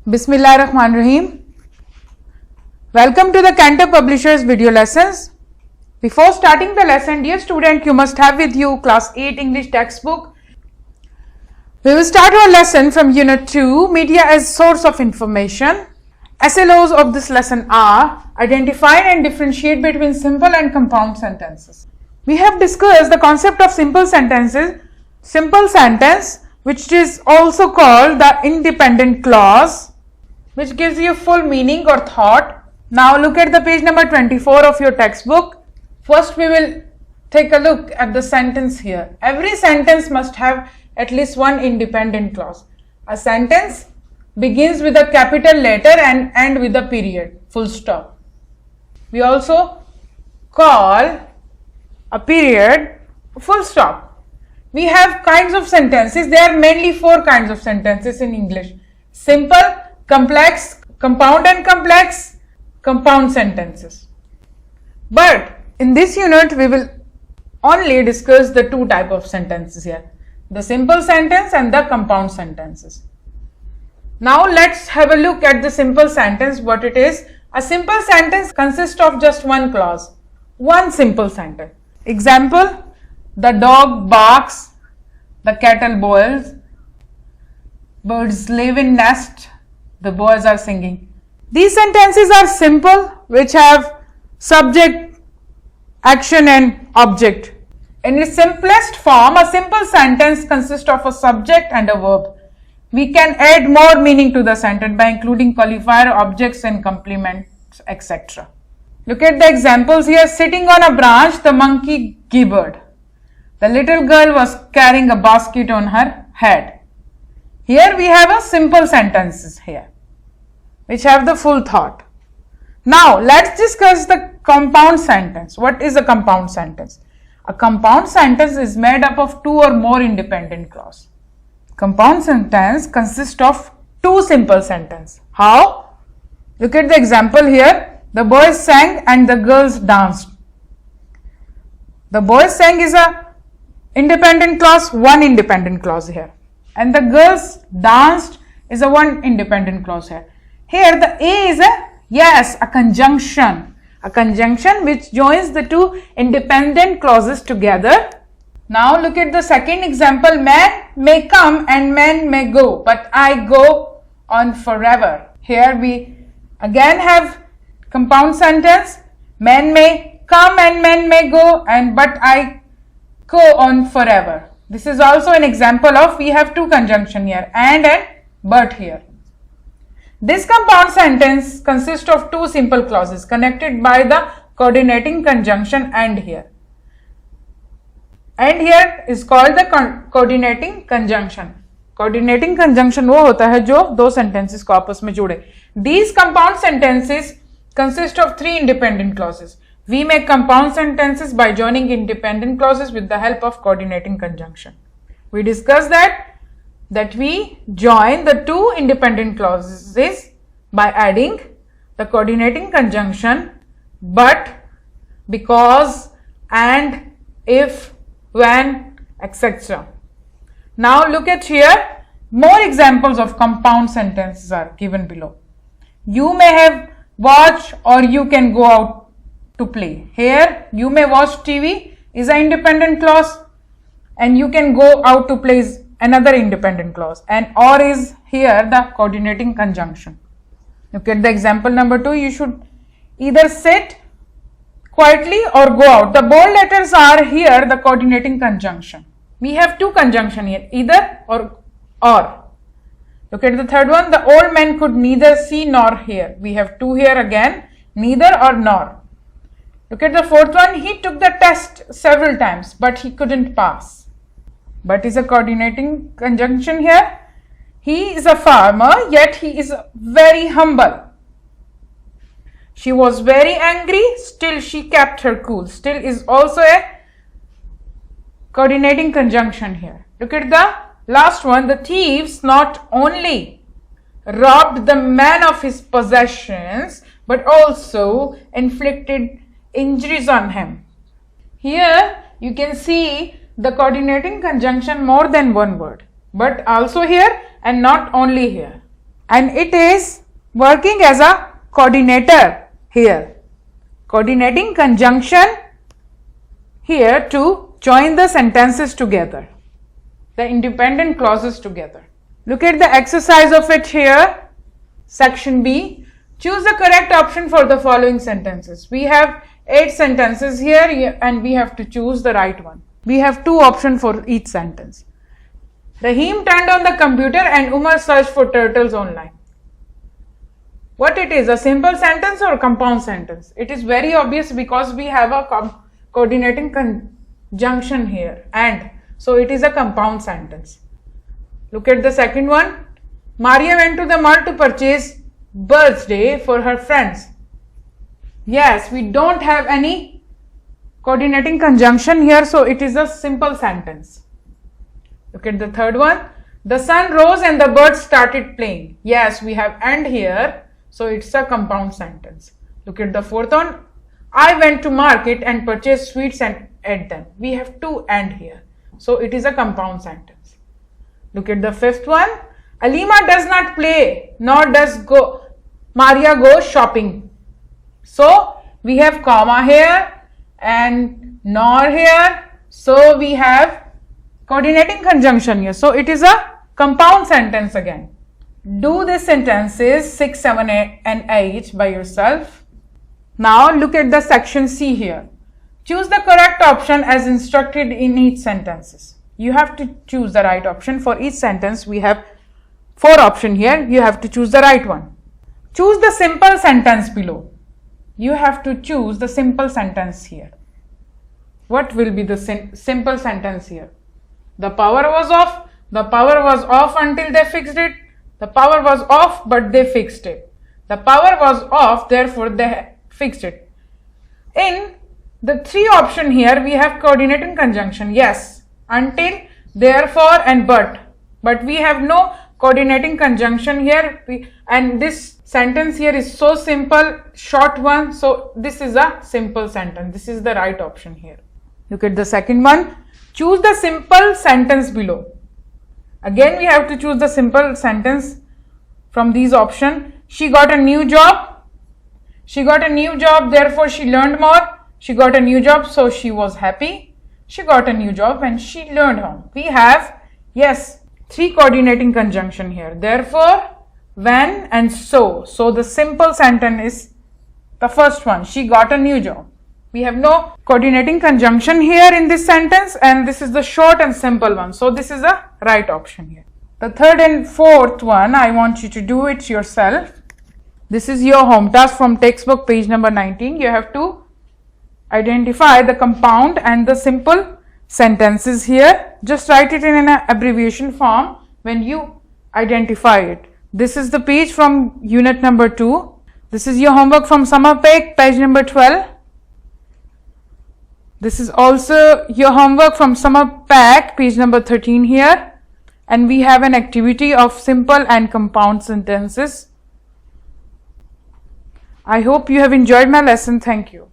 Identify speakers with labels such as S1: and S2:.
S1: Bismillahirrahmanirrahim. Welcome to the Cantor Publishers video lessons. Before starting the lesson, dear student, you must have with you class 8 English textbook. We will start our lesson from unit 2, media as source of information. SLOs of this lesson are identify and differentiate between simple and compound sentences. We have discussed the concept of simple sentences. Simple sentence, which is also called the independent clause, which gives you full meaning or thought. Now look at the page number 24 of your textbook. First we will take a look at the sentence here. Every sentence must have at least one independent clause. A sentence begins with a capital letter and end with a period, full stop. We also call a period full stop. We have kinds of sentences. There are mainly 4 kinds of sentences in English. Simple, complex, compound and complex, compound sentences. But in this unit, we will only discuss the 2 types of sentences here. The simple sentence and the compound sentences. Now let's have a look at the simple sentence, what it is. A simple sentence consists of just one clause. One simple sentence. Example, the dog barks, the kettle boils, birds live in nest, the boys are singing. These sentences are simple, which have subject, action and object. In its simplest form, a simple sentence consists of a subject and a verb. We can add more meaning to the sentence by including qualifier, objects and complements, etc. Look at the examples here. Sitting on a branch, the monkey gibbered. The little girl was carrying a basket on her head. Here we have a simple sentences here, which have the full thought. Now let's discuss the compound sentence. What is a compound sentence? A compound sentence is made up of 2 or more independent clauses. Compound sentence consists of 2 simple sentences. How? Look at the example here. The boys sang and the girls danced. The boys sang is a independent clause, one independent clause here. And the girls danced is a one independent clause here. Here the A is a conjunction. A conjunction which joins the 2 independent clauses together. Now look at the second example. Man may come and man may go, but I go on forever. Here we again have compound sentence. Man may come and man may go, but I go on forever. This is also an example of we have 2 conjunction here, and but here. This compound sentence consists of 2 simple clauses connected by the coordinating conjunction and here. And here is called the coordinating conjunction. Coordinating conjunction वो होता है जो 2 sentences को आपस में जोड़े. These compound sentences consist of 3 independent clauses. We make compound sentences by joining independent clauses with the help of coordinating conjunction. We discussed that we join the 2 independent clauses by adding the coordinating conjunction but, because, and, if, when, etc. Now look at here. More examples of compound sentences are given below. You may have watched or you can go out to play. Here you may watch TV is an independent clause and you can go out to play is another independent clause, and or is here the coordinating conjunction. Look at the example number 2. You should either sit quietly or go out. The bold letters are here the coordinating conjunction. We have 2 conjunction here, either or. Look at the third one. The old man could neither see nor hear. We have 2 here again, neither or nor. Look at the fourth one. He took the test several times, but he couldn't pass. But is a coordinating conjunction here. He is a farmer, yet he is very humble. She was very angry, still she kept her cool. Still is also a coordinating conjunction here. Look at the last one. The thieves not only robbed the man of his possessions, but also inflicted injuries on him. Here you can see the coordinating conjunction more than one word, but also here and not only here. and it is working as a coordinator here. Coordinating conjunction here to join the sentences together, the independent clauses together. Look at the exercise of it here. Section B. Choose the correct option for the following sentences. We have 8 sentences here and we have to choose the right one. We have 2 options for each sentence. Rahim turned on the computer and Umar searched for turtles online. What it is, a simple sentence or a compound sentence? It is very obvious because we have a coordinating conjunction here, and so it is a compound sentence. Look at the second one. Maria went to the mall to purchase birthday for her friends. Yes, we don't have any coordinating conjunction here, so it is a simple sentence. Look at the third one. The sun rose and the birds started playing. Yes, we have and here, so it's a compound sentence. Look at the fourth one. I went to market and purchased sweets and ate them. We have 2 and here, so it is a compound sentence. Look at the fifth one. Alima does not play, nor does Maria go shopping. So we have comma here and nor here, so we have coordinating conjunction here. So it is a compound sentence again. Do these sentences 6, 7, 8 and 8 by yourself. Now look at the section C here. Choose the correct option as instructed in each sentences. You have to choose the right option. For each sentence we have 4 options here. You have to choose the right one. Choose the simple sentence below. You have to choose the simple sentence here. What will be the simple sentence here? The power was off. The power was off until they fixed it. The power was off but they fixed it. The power was off, therefore they fixed it. In the 3 option here we have coordinating conjunction. Yes, until, therefore and but we have no coordinating conjunction here, and this sentence here is so simple, short one, so this is a simple sentence. This is the right option here. Look at the second one. Choose the simple sentence below. Again we have to choose the simple sentence from these options. She got a new job. She got a new job, therefore she learned more. She got a new job, so she was happy. She got a new job and she learned more. We have, yes, 3 coordinating conjunction here. Therefore, when and so. So the simple sentence is the first one. She got a new job. We have no coordinating conjunction here in this sentence, and this is the short and simple one. So this is a right option here. The third and fourth one, I want you to do it yourself. This is your home task from textbook page number 19. You have to identify the compound and the simple sentences here. Just write it in an abbreviation form when you identify it. This is the page from unit number 2. This is your homework from summer pack, page number 12. This is also your homework from summer pack, page number 13 here. And we have an activity of simple and compound sentences. I hope you have enjoyed my lesson. Thank you.